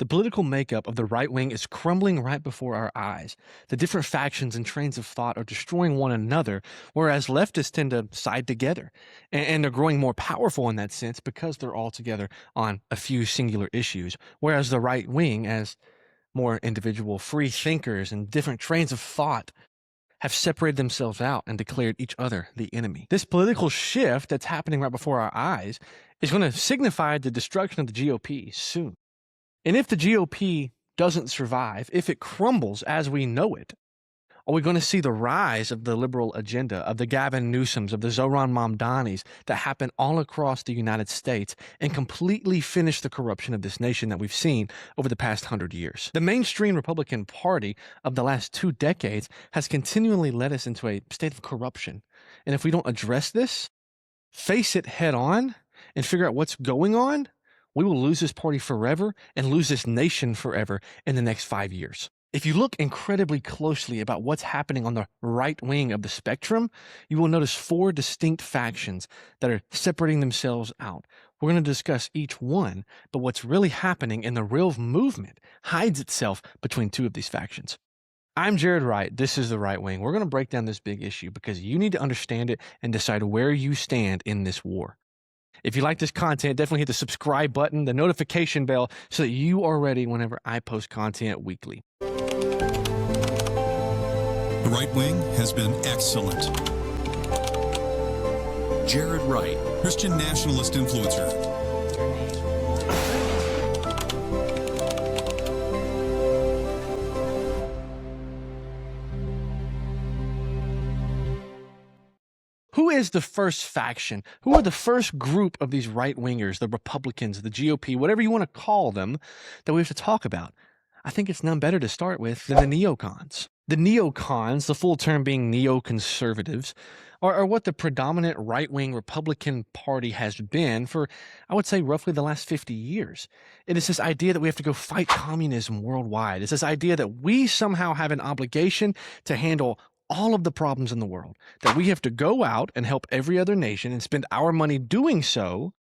The political makeup of the right wing is crumbling right before our eyes. The different factions and trains of thought are destroying one another, whereas leftists tend to side together. And they're growing more powerful in that sense because they're all together on a few singular issues, whereas the right wing, as more individual free thinkers and different trains of thought, have separated themselves out and declared each other the enemy. This political shift that's happening right before our eyes is going to signify the destruction of the GOP soon. And if the GOP doesn't survive, if it crumbles as we know it, are we going to see the rise of the liberal agenda, of the Gavin Newsoms, of the Zohran Mamdanis that happen all across the United States and completely finish the corruption of this nation that we've seen over the past 100 years? The mainstream Republican Party of the last 2 decades has continually led us into a state of corruption. And if we don't address this, face it head on, and figure out what's going on, we will lose this party forever and lose this nation forever in the next 5 years. If you look incredibly closely about what's happening on the right wing of the spectrum, you will notice 4 distinct factions that are separating themselves out. We're going to discuss each one, but what's really happening in the real movement hides itself between 2 of these factions. I'm Jarrod Wright. This is the right wing. We're going to break down this big issue because you need to understand it and decide where you stand in this war. If you like this content, definitely hit the subscribe button, the notification bell, so that you are ready whenever I post content weekly. The right wing has been excellent. Jarrod Wright, Christian nationalist influencer. Who is the first faction? Who are the first group of these right-wingers, the Republicans, the GOP, whatever you want to call them, that we have to talk about? I think it's none better to start with than the neocons. The neocons, the full term being neoconservatives, are what the predominant right-wing Republican Party has been for, I would say, roughly the last 50 years. It is this idea that we have to go fight communism worldwide. It's this idea that we somehow have an obligation to handle all of the problems in the world, that we have to go out and help every other nation and spend our money doing so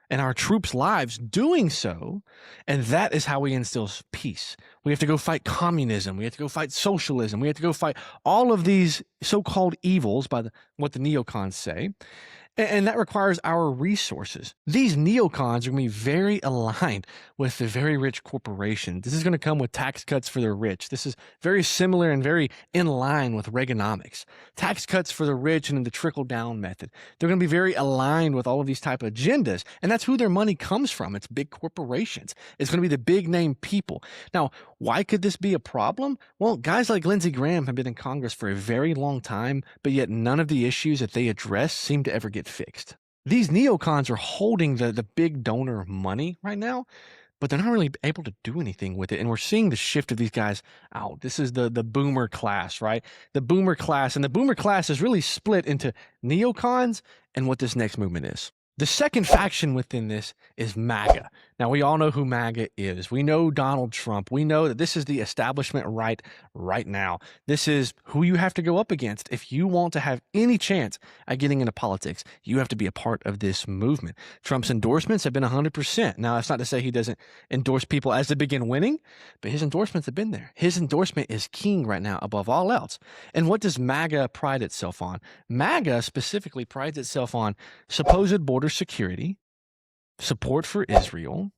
and our troops' lives doing so, and that is how we instill peace. We have to go fight communism. We have to go fight socialism. We have to go fight all of these so-called evils by what the neocons say, and that requires our resources. These neocons are going to be very aligned with the very rich corporations. This is going to come with tax cuts for the rich. This is very similar and very in line with Reaganomics. Tax cuts for the rich and then the trickle-down method. They're going to be very aligned with all of these type of agendas, and that's who their money comes from. It's big corporations. It's going to be the big-name people. Now, why could this be a problem? Well, guys like Lindsey Graham have been in Congress for a very long time, but yet none of the issues that they address seem to ever get fixed. These neocons are holding the big donor money right now, but they're not really able to do anything with it. And we're seeing the shift of these guys out. This is the boomer class, right? The boomer class. And the boomer class is really split into neocons and what this next movement is. The second faction within this is MAGA. Now, we all know who MAGA is. We know Donald Trump. We know that this is the establishment right now. This is who you have to go up against. If you want to have any chance at getting into politics, you have to be a part of this movement. Trump's endorsements have been 100%. Now, that's not to say he doesn't endorse people as they begin winning, but his endorsements have been there. His endorsement is king right now above all else. And what does MAGA pride itself on? MAGA specifically prides itself on supposed border security, support for Israel,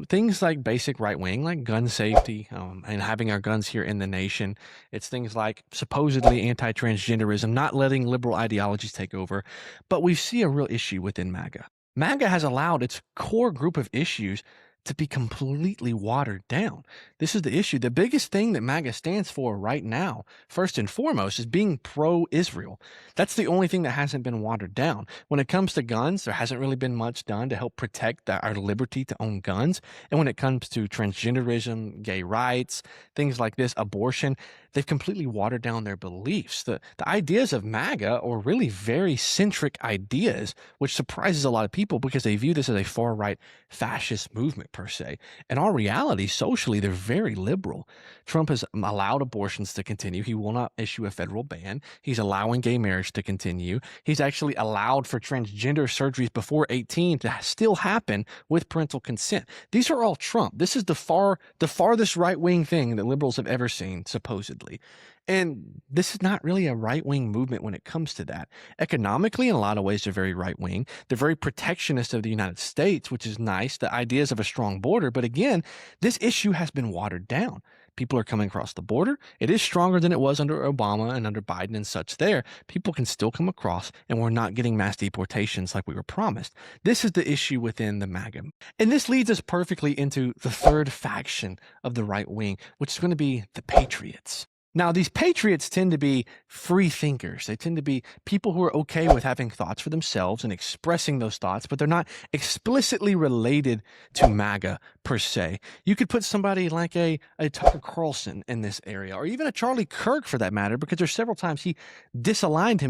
things like basic right wing, like gun safety, and having our guns here in the nation. It's things like supposedly anti-transgenderism, not letting liberal ideologies take over. But we see a real issue within MAGA. MAGA has allowed its core group of issues to be completely watered down. This is the issue. The biggest thing that MAGA stands for right now, first and foremost, is being pro-Israel. That's the only thing that hasn't been watered down. When it comes to guns, there hasn't really been much done to help protect our liberty to own guns. And when it comes to transgenderism, gay rights, things like this, abortion, they've completely watered down their beliefs. The ideas of MAGA are really very centric ideas, which surprises a lot of people because they view this as a far-right fascist movement. per se. In all reality, socially, they're very liberal. Trump has allowed abortions to continue. He will not issue a federal ban. He's allowing gay marriage to continue. He's actually allowed for transgender surgeries before 18 to still happen with parental consent. These are all Trump. This is the farthest right-wing thing that liberals have ever seen, supposedly. And this is not really a right-wing movement when it comes to that. Economically, in a lot of ways, they're very right-wing. They're very protectionist of the United States, which is nice, the ideas of a strong border. But again, this issue has been watered down. People are coming across the border. It is stronger than it was under Obama and under Biden and such there. People can still come across, and we're not getting mass deportations like we were promised. This is the issue within the MAGA. And this leads us perfectly into the third faction of the right wing, which is going to be the Patriots. Now, these patriots tend to be free thinkers. They tend to be people who are okay with having thoughts for themselves and expressing those thoughts, but they're not explicitly related to MAGA per se. You could put somebody like a Tucker Carlson in this area, or even a Charlie Kirk for that matter, because there's several times he misaligned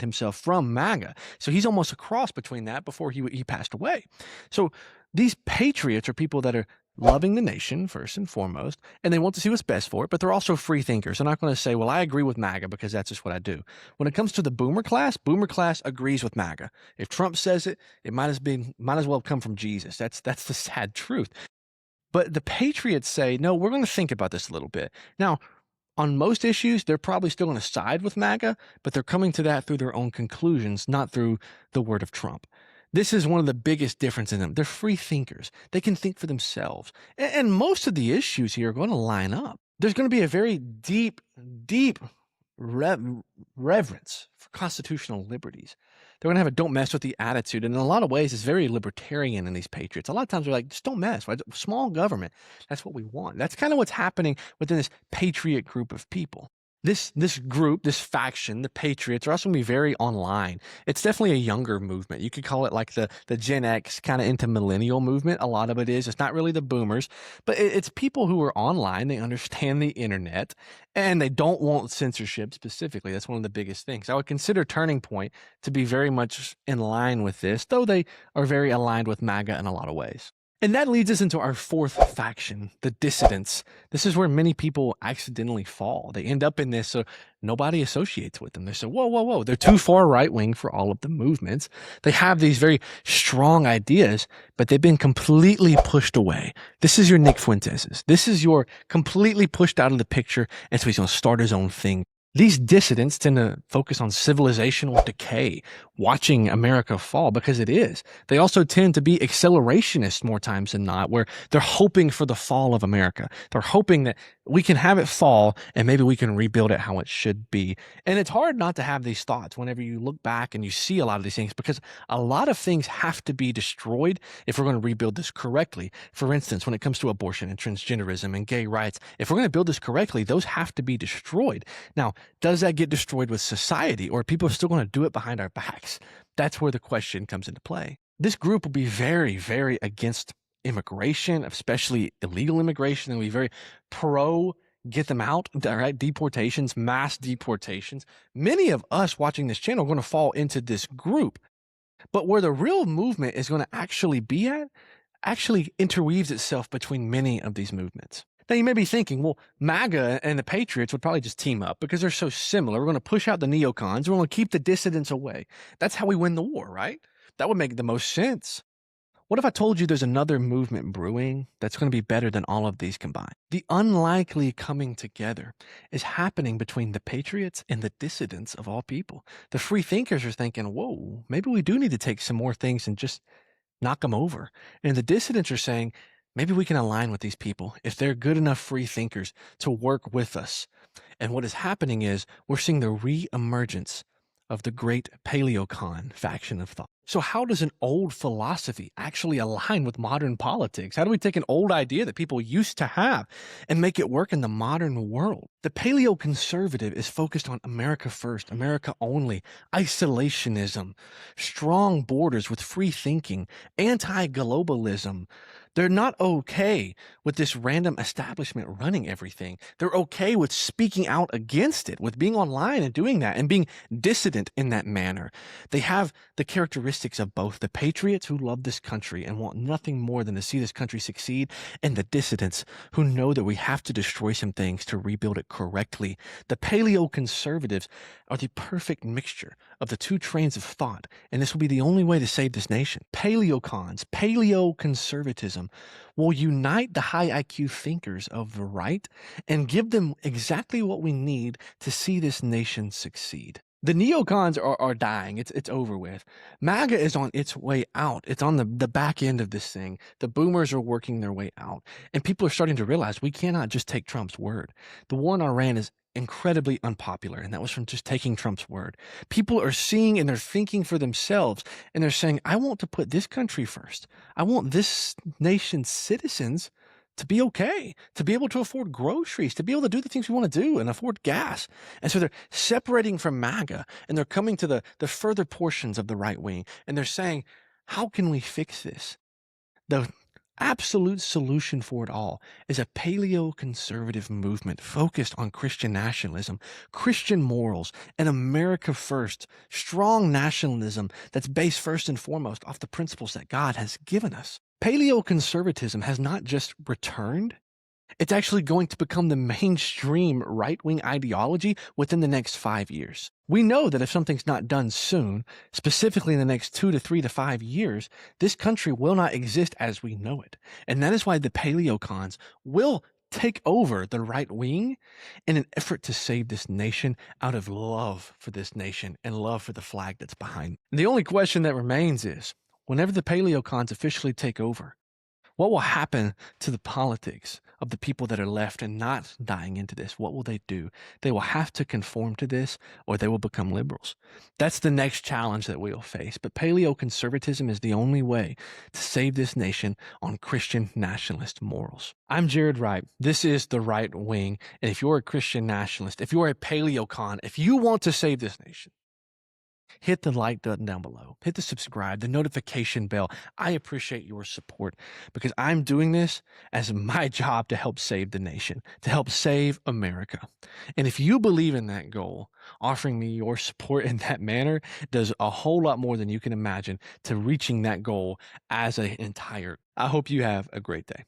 himself from MAGA. So he's almost a cross between that before he passed away. So these patriots are people that are loving the nation first and foremost, and they want to see what's best for it, but they're also free thinkers. They're not going to say, well, I agree with MAGA because that's just what I do. When it comes to the boomer class agrees with MAGA. If Trump says it, it might as well come from Jesus. That's the sad truth. But the patriots say, no, we're going to think about this a little bit. Now, on most issues, they're probably still going to side with MAGA, but they're coming to that through their own conclusions, not through the word of Trump. This is one of the biggest differences in them. They're free thinkers. They can think for themselves. And most of the issues here are going to line up. There's going to be a very deep reverence for constitutional liberties. They're going to have a don't mess with the attitude. And in a lot of ways, it's very libertarian in these patriots. A lot of times they're like, just don't mess. Right? Small government. That's what we want. That's kind of what's happening within this patriot group of people. This group, this faction, the Patriots, are also going to be very online. It's definitely a younger movement. You could call it like the Gen X kind of into millennial movement. A lot of it is. It's not really the boomers, but it's people who are online. They understand the internet, and they don't want censorship specifically. That's one of the biggest things. I would consider Turning Point to be very much in line with this, though they are very aligned with MAGA in a lot of ways. And that leads us into our fourth faction, the dissidents. This is where many people accidentally fall. They end up in this, so nobody associates with them. They say, whoa. They're too far right-wing for all of the movements. They have these very strong ideas, but they've been completely pushed away. This is your Nick Fuentes's. This is your completely pushed out of the picture, and so he's going to start his own thing. These dissidents tend to focus on civilizational decay, watching America fall, because it is. They also tend to be accelerationists more times than not, where they're hoping for the fall of America. They're hoping that we can have it fall and maybe we can rebuild it how it should be. And it's hard not to have these thoughts whenever you look back and you see a lot of these things, because a lot of things have to be destroyed if we're going to rebuild this correctly. For instance, when it comes to abortion and transgenderism and gay rights, if we're going to build this correctly, those have to be destroyed. Now, does that get destroyed with society, or are people still going to do it behind our backs? That's where the question comes into play. This group will be very, very against immigration, especially illegal immigration, and will be very pro get them out, right? Deportations, mass deportations. Many of us watching this channel are going to fall into this group. But where the real movement is going to actually be at actually interweaves itself between many of these movements. Now, you may be thinking, well, MAGA and the Patriots would probably just team up because they're so similar. We're going to push out the Neocons. We're going to keep the dissidents away. That's how we win the war, right? That would make the most sense. What if I told you there's another movement brewing that's going to be better than all of these combined? The unlikely coming together is happening between the Patriots and the dissidents of all people. The free thinkers are thinking, whoa, maybe we do need to take some more things and just knock them over. And the dissidents are saying, maybe we can align with these people if they're good enough free thinkers to work with us. And what is happening is we're seeing the re-emergence of the great Paleocon faction of thought. So how does an old philosophy actually align with modern politics? How do we take an old idea that people used to have and make it work in the modern world? The paleoconservative is focused on America first, America only, isolationism, strong borders with free thinking, anti-globalism, They're not okay with this random establishment running everything. They're okay with speaking out against it, with being online and doing that and being dissident in that manner. They have the characteristics of both the patriots who love this country and want nothing more than to see this country succeed, and the dissidents who know that we have to destroy some things to rebuild it correctly. The paleoconservatives are the perfect mixture of the two trains of thought, and this will be the only way to save this nation. Paleocons, paleoconservatism, will unite the high IQ thinkers of the right and give them exactly what we need to see this nation succeed. The neocons are dying. It's over with. MAGA is on its way out. It's on the back end of this thing. The boomers are working their way out. And people are starting to realize we cannot just take Trump's word. The war in Iran is incredibly unpopular, and that was from just taking Trump's word. People are seeing and they're thinking for themselves, and they're saying, I want to put this country first. I want this nation's citizens to be okay, to be able to afford groceries, to be able to do the things we want to do and afford gas. And so they're separating from MAGA, and they're coming to the further portions of the right wing, and they're saying, how can we fix this? The absolute solution for it all is a paleoconservative movement focused on Christian nationalism, Christian morals, and America first, strong nationalism that's based first and foremost off the principles that God has given us. Paleoconservatism has not just returned, it's actually going to become the mainstream right-wing ideology within the next 5 years. We know that if something's not done soon, specifically in the next 2 to 3 to 5 years, this country will not exist as we know it. And that is why the paleocons will take over the right wing in an effort to save this nation out of love for this nation and love for the flag that's behind. The only question that remains is, whenever the paleocons officially take over, what will happen to the politics of the people that are left and not dying into this? What will they do? They will have to conform to this, or they will become liberals. That's the next challenge that we will face. But paleoconservatism is the only way to save this nation on Christian nationalist morals. I'm Jarrod Wright. This is the Right Wing. And if you're a Christian nationalist, if you're a paleocon, if you want to save this nation, hit the like button down below. Hit the subscribe, the notification bell. I appreciate your support because I'm doing this as my job to help save the nation, to help save America. And if you believe in that goal, offering me your support in that manner does a whole lot more than you can imagine to reaching that goal as an entire. I hope you have a great day.